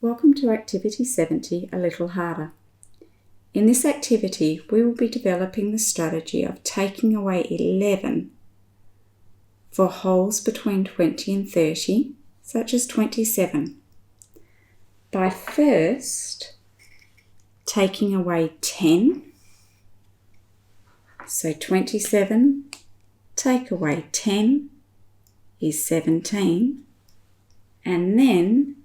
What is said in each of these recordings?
Welcome to Activity 70, A Little Harder. In this activity, we will be developing the strategy of taking away 11 for holes between 20 and 30, such as 27, by first taking away 10. So 27, take away 10 is 17, and then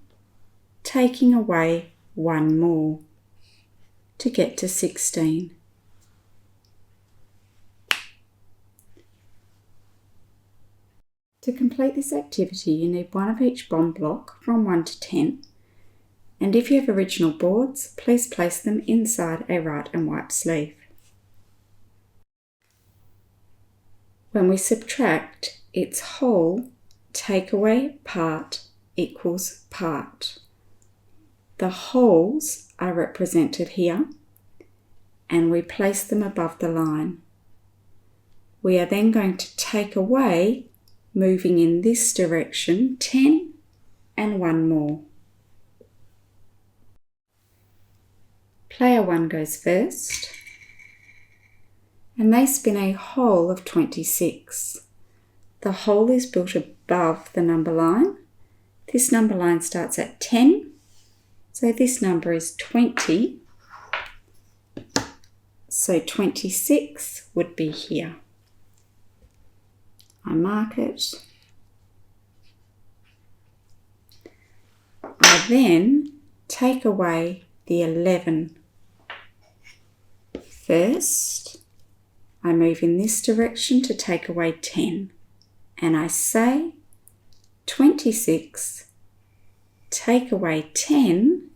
taking away one more to get to 16. To complete this activity, you need one of each bond block from 1 to 10, and if you have original boards, please place them inside a right and white sleeve. When we subtract, it's whole, take away part equals part. The holes are represented here, and we place them above the line. We are then going to take away, moving in this direction, 10 and one more. Player 1 goes first, and they spin a hole of 26. The hole is built above the number line. This number line starts at 10. So this number is 20, so 26 would be here. I mark it. I then take away the 11. First, I move in this direction to take away 10, and I say 26 take away 10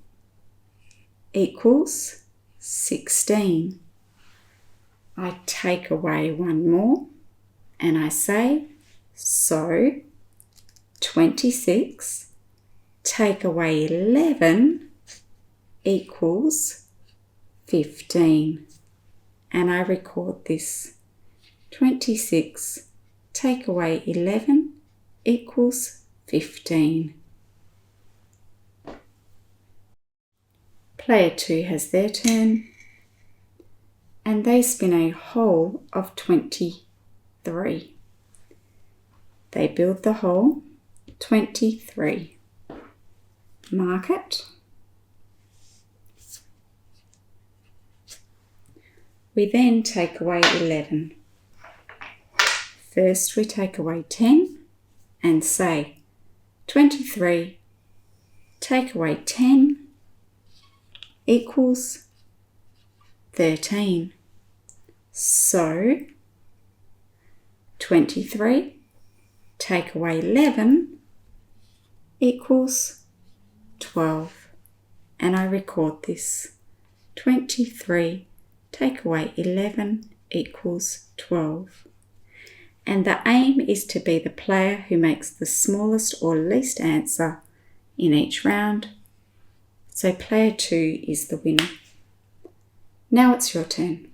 equals 16. I take away one more and I say, so 26 take away 11 equals 15. And I record this. 26 take away 11 equals 15. Player 2 has their turn, and they spin a hole of 23. They build the hole 23. Mark it. We then take away 11. First we take away 10 and say 23 take away 10 equals 13. So 23 take away 11 equals 12. And I record this. 23 take away 11 equals 12. And the aim is to be the player who makes the smallest or least answer in each round. So player 2 is the winner. Now it's your turn.